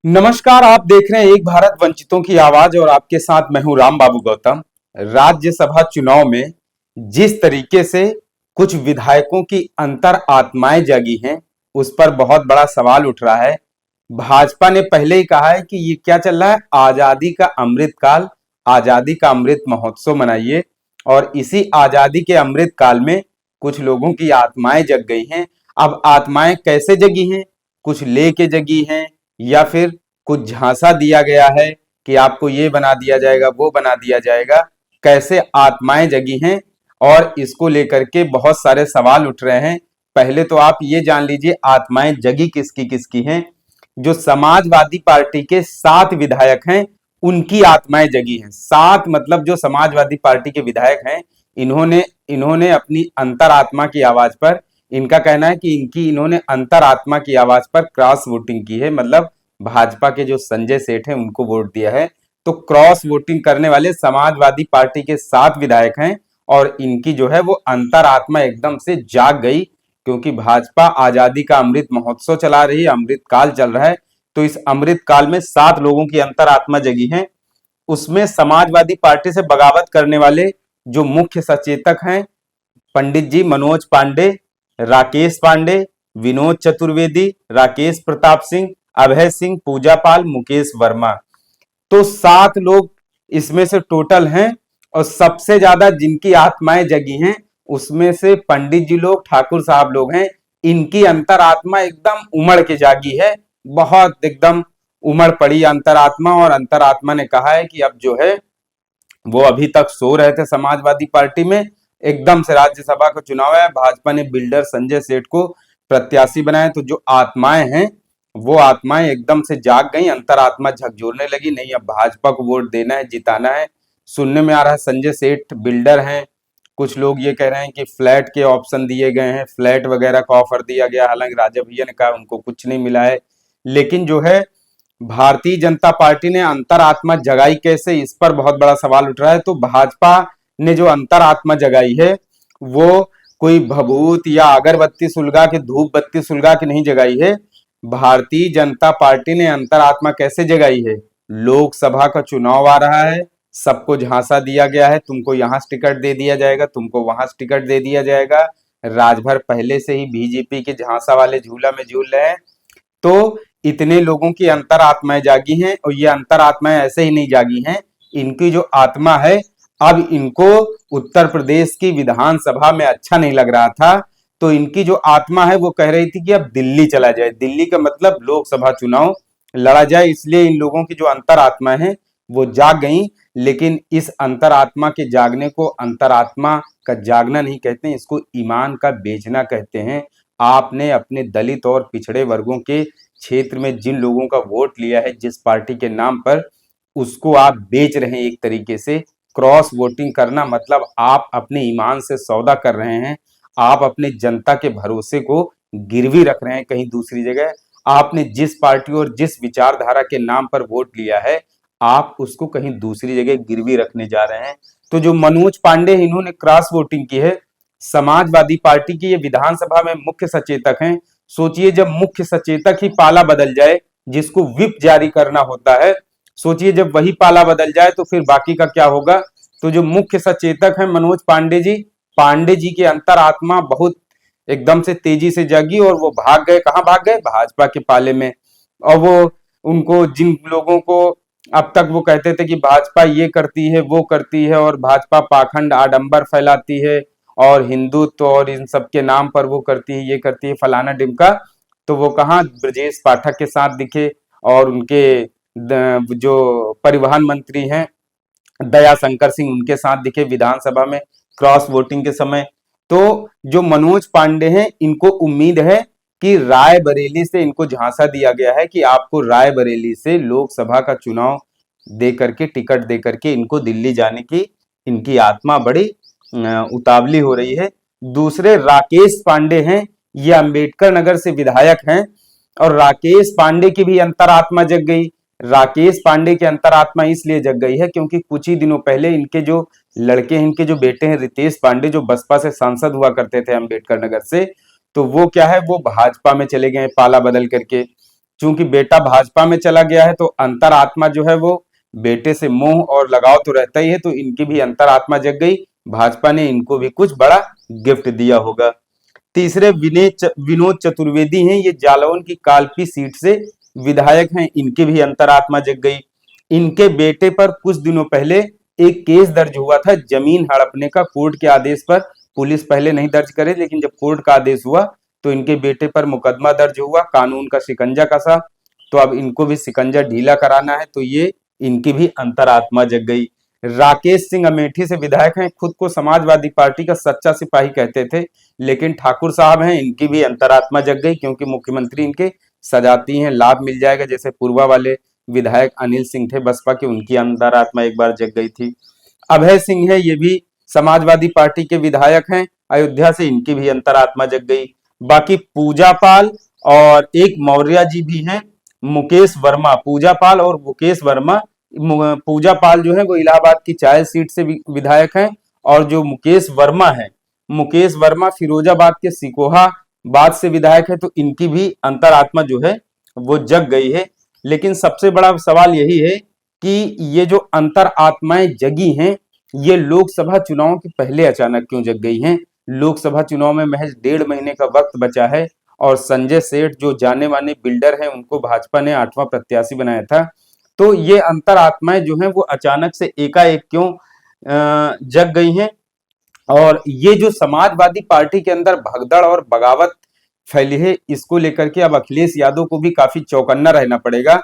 नमस्कार। आप देख रहे हैं एक भारत वंचितों की आवाज और आपके साथ मैं हूं राम बाबू गौतम। राज्यसभा चुनाव में जिस तरीके से कुछ विधायकों की अंतर आत्माएं जगी हैं, उस पर बहुत बड़ा सवाल उठ रहा है। भाजपा ने पहले ही कहा है कि ये क्या चल रहा है, आजादी का अमृत काल, आजादी का अमृत महोत्सव मनाइए। और इसी आजादी के अमृत काल में कुछ लोगों की आत्माएं जग गई हैं। अब आत्माएं कैसे जगी हैं? कुछ लेके जगी हैं या फिर कुछ झांसा दिया गया है कि आपको ये बना दिया जाएगा, वो बना दिया जाएगा। कैसे आत्माएं जगी हैं और इसको लेकर के बहुत सारे सवाल उठ रहे हैं। पहले तो आप ये जान लीजिए आत्माएं जगी किसकी किसकी हैं। जो समाजवादी पार्टी के 7 विधायक हैं, उनकी आत्माएं जगी हैं। 7 मतलब जो समाजवादी पार्टी के विधायक हैं, इन्होंने इन्होंने अपनी अंतरात्मा की आवाज पर, इनका कहना है कि इन्होंने अंतरात्मा की आवाज पर क्रॉस वोटिंग की है। मतलब भाजपा के जो संजय सेठ हैं उनको वोट दिया है। तो क्रॉस वोटिंग करने वाले समाजवादी पार्टी के 7 विधायक हैं और इनकी जो है वो अंतरात्मा एकदम से जाग गई, क्योंकि भाजपा आजादी का अमृत महोत्सव चला रही है, अमृत काल चल रहा है। तो इस अमृत काल में 7 लोगों की अंतरात्मा जगी है। उसमें समाजवादी पार्टी से बगावत करने वाले जो मुख्य सचेतक हैं, पंडित जी मनोज पांडे, राकेश पांडे, विनोद चतुर्वेदी, राकेश प्रताप सिंह, अभय सिंह, पूजा पाल, मुकेश वर्मा। तो 7 लोग इसमें से टोटल हैं। और सबसे ज्यादा जिनकी आत्माएं जगी हैं उसमें से पंडित जी लोग, ठाकुर साहब लोग हैं। इनकी अंतरात्मा एकदम उमड़ के जागी है, बहुत एकदम उमड़ पड़ी अंतरात्मा। और अंतरात्मा ने कहा है कि अब जो है वो अभी तक सो रहे थे समाजवादी पार्टी में, एकदम से राज्यसभा का चुनाव है, भाजपा ने बिल्डर संजय सेठ को प्रत्याशी बनाया। तो जो आत्माएं हैं वो आत्माएं एकदम से जाग गई, अंतरात्मा झकझोरने लगी, नहीं अब भाजपा को वोट देना है, जिताना है। सुनने में आ रहा है संजय सेठ बिल्डर हैं। कुछ लोग ये कह रहे हैं कि फ्लैट के ऑप्शन दिए गए हैं, फ्लैट वगैरह का ऑफर दिया गया। हालांकि राजा भैया ने कहा उनको कुछ नहीं मिला है। लेकिन जो है भारतीय जनता पार्टी ने अंतरात्मा जगाई कैसे, इस पर बहुत बड़ा सवाल उठ रहा है। तो भाजपा ने जो अंतरात्मा जगाई है वो कोई भभूत या अगरबत्ती सुलगा के, धूप बत्ती सुलगा के नहीं जगाई है। भारतीय जनता पार्टी ने अंतरात्मा कैसे जगाई है? लोकसभा का चुनाव आ रहा है, सबको झांसा दिया गया है, तुमको यहां से टिकट दे दिया जाएगा, तुमको वहां से टिकट दे दिया जाएगा। राजभर पहले से ही बीजेपी के झांसा वाले झूला में झूल रहे हैं। तो इतने लोगों की अंतरात्माएं जागी हैं और ये अंतरात्माएं ऐसे ही नहीं जागी हैं। इनकी जो आत्मा है, अब इनको उत्तर प्रदेश की विधानसभा में अच्छा नहीं लग रहा था। तो इनकी जो आत्मा है वो कह रही थी कि अब दिल्ली चला जाए, दिल्ली का मतलब लोकसभा चुनाव लड़ा जाए। इसलिए इन लोगों की जो अंतरात्मा है वो जाग गई। लेकिन इस अंतरात्मा के जागने को अंतरात्मा का जागना नहीं कहते हैं, इसको ईमान का बेचना कहते हैं। आपने अपने दलित और पिछड़े वर्गों के क्षेत्र में जिन लोगों का वोट लिया है, जिस पार्टी के नाम पर, उसको आप बेच रहे हैं एक तरीके से। क्रॉस वोटिंग करना मतलब आप अपने ईमान से सौदा कर रहे हैं। आप अपने जनता के भरोसे को गिरवी रख रहे हैं कहीं दूसरी जगह। आपने जिस पार्टी और जिस विचारधारा के नाम पर वोट लिया है, आप उसको कहीं दूसरी जगह गिरवी रखने जा रहे हैं। तो जो मनोज पांडे इन्होंने क्रॉस वोटिंग की है, समाजवादी पार्टी की ये विधानसभा में मुख्य सचेतक हैं। सोचिए जब मुख्य सचेतक ही पाला बदल जाए, जिसको व्हिप जारी करना होता है, सोचिए जब वही पाला बदल जाए तो फिर बाकी का क्या होगा। तो जो मुख्य सचेतक हैं मनोज पांडे जी की अंतरात्मा बहुत एकदम से तेजी से जगी और वो भाग गए। कहां भाग गए? भाजपा के पाले में। और वो उनको, जिन लोगों को अब तक वो कहते थे कि भाजपा ये करती है वो करती है और भाजपा पाखंड आडंबर फैलाती है और हिंदुत्व और इन सब के नाम पर वो करती है, ये करती है, फलाना डिमका, तो वो कहाँ ब्रजेश पाठक के साथ दिखे और उनके जो परिवहन मंत्री हैं दया शंकर सिंह, उनके साथ दिखे विधानसभा में क्रॉस वोटिंग के समय। तो जो मनोज पांडे हैं, इनको उम्मीद है कि रायबरेली से इनको झांसा दिया गया है कि आपको रायबरेली से लोकसभा का चुनाव दे करके, टिकट दे करके इनको दिल्ली जाने की इनकी आत्मा बड़ी उतावली हो रही है। दूसरे राकेश पांडे हैं, ये अंबेडकर नगर से विधायक हैं और राकेश पांडे की भी अंतरात्मा जग गई। राकेश पांडे की अंतरात्मा इसलिए जग गई है क्योंकि कुछ ही दिनों पहले इनके जो लड़के हैं, इनके जो बेटे हैं रितेश पांडे, जो बसपा से सांसद हुआ करते थे अंबेडकर नगर से, तो वो क्या है, वो भाजपा में चले गए पाला बदल करके। चूंकि बेटा भाजपा में चला गया है तो अंतरात्मा जो है वो बेटे से मोह और लगाव तो रहता ही है, तो इनकी भी अंतरात्मा जग गई। भाजपा ने इनको भी कुछ बड़ा गिफ्ट दिया होगा। तीसरे विनोद चतुर्वेदी हैं, ये जालौन की कालपी सीट से विधायक हैं, इनकी भी अंतरात्मा जग गई। इनके बेटे पर कुछ दिनों पहले एक केस दर्ज हुआ था जमीन हड़पने का, कोर्ट के आदेश पर। पुलिस पहले नहीं दर्ज करे, लेकिन जब कोर्ट का आदेश हुआ तो इनके बेटे पर मुकदमा दर्ज हुआ, कानून का शिकंजा कसा, तो अब इनको भी शिकंजा ढीला कराना है, तो ये इनकी भी अंतरात्मा जग गई। राकेश सिंह अमेठी से विधायक हैं, खुद को समाजवादी पार्टी का सच्चा सिपाही कहते थे, लेकिन ठाकुर साहब हैं, इनकी भी अंतरात्मा जग गई, क्योंकि मुख्यमंत्री इनके सजाती हैं, लाभ मिल जाएगा। जैसे पूर्वा वाले विधायक अनिल सिंह थे बसपा के, उनकी अंतरात्मा एक बार जग गई थी। अभय सिंह है, ये भी समाजवादी पार्टी के विधायक हैं अयोध्या से, इनकी भी अंतरात्मा जग गई। बाकी पूजा पाल और एक मौर्य जी भी हैं, मुकेश वर्मा, पूजा पाल और मुकेश वर्मा। पूजा पाल जो है वो इलाहाबाद की चायल सीट से विधायक हैं, और जो मुकेश वर्मा है, मुकेश वर्मा फिरोजाबाद के सिकोहाबाद से विधायक है, तो इनकी भी अंतरात्मा जो है वो जग गई है। लेकिन सबसे बड़ा सवाल यही है कि ये जो अंतरात्माएं जगी हैं, ये लोकसभा चुनाव के पहले अचानक क्यों जग गई हैं? लोकसभा चुनाव में महज 1.5 महीने का वक्त बचा है, और संजय सेठ जो जाने माने बिल्डर हैं, उनको भाजपा ने 8वां प्रत्याशी बनाया था। तो ये अंतरात्माएं जो हैं वो अचानक से एकाएक क्यों जग गई हैं? और ये जो समाजवादी पार्टी के अंदर भगदड़ और बगावत फैली है, इसको लेकर के अब अखिलेश यादव को भी काफी चौकन्ना रहना पड़ेगा,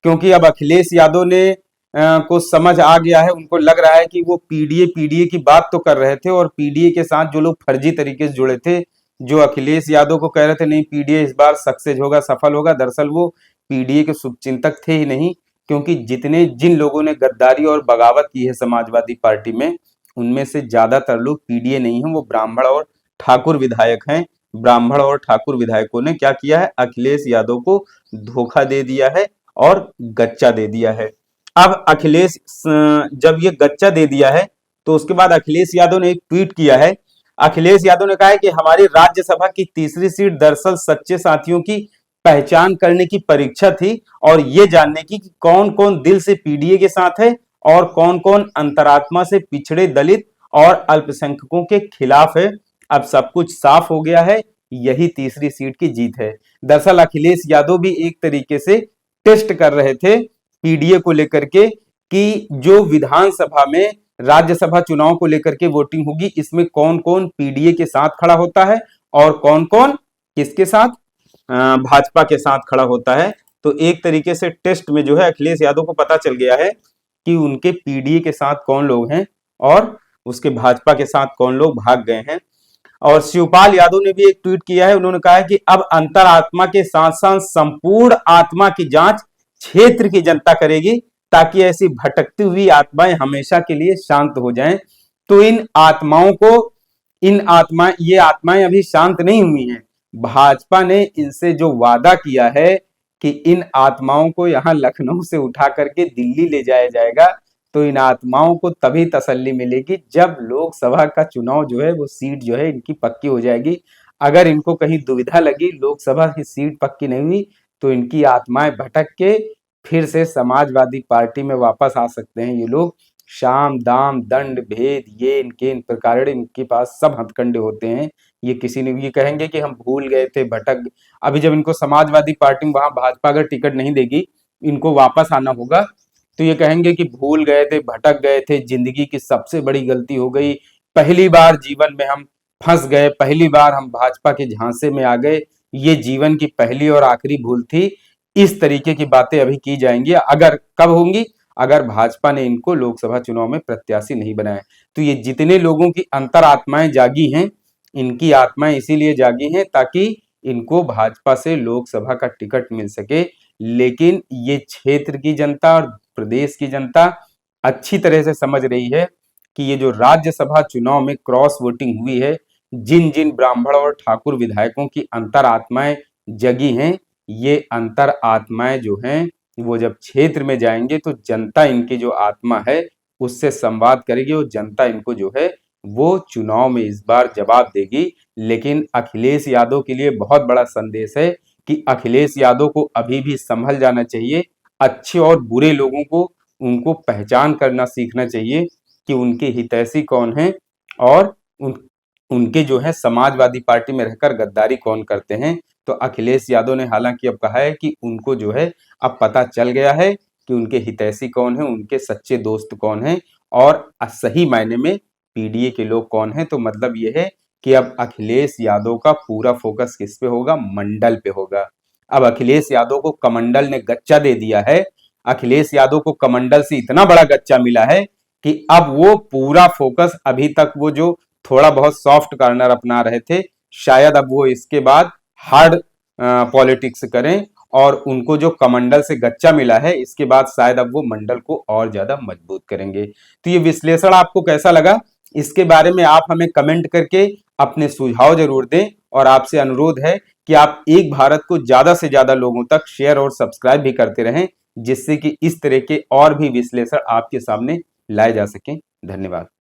क्योंकि अब अखिलेश यादव ने को समझ आ गया है, उनको लग रहा है कि वो पीडीए की बात तो कर रहे थे, और पीडीए के साथ जो लोग फर्जी तरीके से जुड़े थे, जो अखिलेश यादव को कह रहे थे नहीं पीडीए इस बार सक्सेस होगा, सफल होगा, दरअसल वो पीडीए के शुभचिंतक थे ही नहीं। क्योंकि जिन लोगों ने गद्दारी और बगावत की है समाजवादी पार्टी में, उनमें से ज्यादातर लोग पीडीए नहीं है, वो ब्राह्मण और ठाकुर विधायक हैं। ब्राह्मण और ठाकुर विधायकों ने क्या किया है? अखिलेश यादव को धोखा दे दिया है और गच्चा दे दिया है। अब अखिलेश जब ये गच्चा दे दिया है, तो उसके बाद अखिलेश यादव ने एक ट्वीट किया है। अखिलेश यादव ने कहा है कि हमारी राज्यसभा की तीसरी सीट दरअसल सच्चे साथियों की पहचान करने की परीक्षा थी, और ये जानने की कि कौन कौन दिल से पीडीए के साथ है और कौन कौन अंतरात्मा से पिछड़े, दलित और अल्पसंख्यकों के खिलाफ है। अब सब कुछ साफ हो गया है, यही तीसरी सीट की जीत है। दरअसल अखिलेश यादव भी एक तरीके से टेस्ट कर रहे थे पीडीए को लेकर के, कि जो विधानसभा में राज्यसभा चुनाव को लेकर के वोटिंग होगी, इसमें कौन कौन पीडीए के साथ खड़ा होता है और कौन कौन किसके साथ, भाजपा के साथ खड़ा होता है। तो एक तरीके से टेस्ट में जो है अखिलेश यादव को पता चल गया है कि उनके पीडीए के साथ कौन लोग हैं और उसके भाजपा के साथ कौन लोग भाग गए हैं। और शिवपाल यादव ने भी एक ट्वीट किया है, उन्होंने कहा है कि अब अंतरात्मा के साथ साथ संपूर्ण आत्मा की जांच क्षेत्र की जनता करेगी, ताकि ऐसी भटकती हुई आत्माएं हमेशा के लिए शांत हो जाएं। तो ये आत्माएं अभी शांत नहीं हुई हैं। भाजपा ने इनसे जो वादा किया है कि इन आत्माओं को यहां लखनऊ से उठा करके दिल्ली ले जाया जाएगा, तो इन आत्माओं को तभी तसल्ली मिलेगी जब लोकसभा का चुनाव जो है वो सीट जो है इनकी पक्की हो जाएगी। अगर इनको कहीं दुविधा लगी, लोकसभा की सीट पक्की नहीं हुई, तो इनकी आत्माएं भटक के फिर से समाजवादी पार्टी में वापस आ सकते हैं। ये लोग शाम दाम दंड भेद ये इन प्रकार इनके पास सब हथकंडे होते हैं। ये किसी ने ये कहेंगे कि हम भूल गए थे, भटक, अभी जब इनको समाजवादी पार्टी में वहां भाजपा अगर टिकट नहीं देगी, इनको वापस आना होगा, तो ये कहेंगे कि भूल गए थे, भटक गए थे, जिंदगी की सबसे बड़ी गलती हो गई, पहली बार जीवन में हम फंस गए, पहली बार हम भाजपा के झांसे में आ गए, ये जीवन की पहली और आखिरी भूल थी। इस तरीके की बातें अभी की जाएंगी। अगर कब होंगी? अगर भाजपा ने इनको लोकसभा चुनाव में प्रत्याशी नहीं बनाया। तो ये जितने लोगों की अंतरात्माएं जागी हैं, इनकी आत्माएं इसीलिए जागी हैं ताकि इनको भाजपा से लोकसभा का टिकट मिल सके। लेकिन ये क्षेत्र की जनता और प्रदेश की जनता अच्छी तरह से समझ रही है कि ये जो राज्यसभा चुनाव में क्रॉस वोटिंग हुई है, जिन जिन ब्राह्मण और ठाकुर विधायकों की अंतरात्माएं जगी हैं, ये अंतर आत्माएं जो हैं वो जब क्षेत्र में जाएंगे तो जनता इनकी जो आत्मा है उससे संवाद करेगी, और जनता इनको जो है वो चुनाव में इस बार जवाब देगी। लेकिन अखिलेश यादव के लिए बहुत बड़ा संदेश है कि अखिलेश यादव को अभी भी संभल जाना चाहिए। अच्छे और बुरे लोगों को उनको पहचान करना सीखना चाहिए कि उनके हितैषी कौन हैं और उनके जो है समाजवादी पार्टी में रहकर गद्दारी कौन करते हैं। तो अखिलेश यादव ने हालांकि अब कहा है कि उनको जो है अब पता चल गया है कि उनके हितैषी कौन हैं, उनके सच्चे दोस्त कौन हैं और सही मायने में पीडीए के लोग कौन हैं। तो मतलब ये है कि अब अखिलेश यादव का पूरा फोकस किस पे होगा? मंडल पे होगा। अब अखिलेश यादव को कमंडल ने गच्चा दे दिया है। अखिलेश यादव को कमंडल से इतना बड़ा गच्चा मिला है कि अब वो पूरा फोकस, अभी तक वो जो थोड़ा बहुत सॉफ्ट कॉर्नर अपना रहे थे, शायद अब वो इसके बाद हार्ड पॉलिटिक्स करें और उनको जो कमंडल से गच्चा मिला है इसके बाद शायद अब वो मंडल को और ज्यादा मजबूत करेंगे। तो ये विश्लेषण आपको कैसा लगा? इसके बारे में आप हमें कमेंट करके अपने सुझाव जरूर दें और आपसे अनुरोध है कि आप एक भारत को ज्यादा से ज्यादा लोगों तक शेयर और सब्सक्राइब भी करते रहें, जिससे कि इस तरह के और भी विश्लेषण आपके सामने लाए जा सकें। धन्यवाद।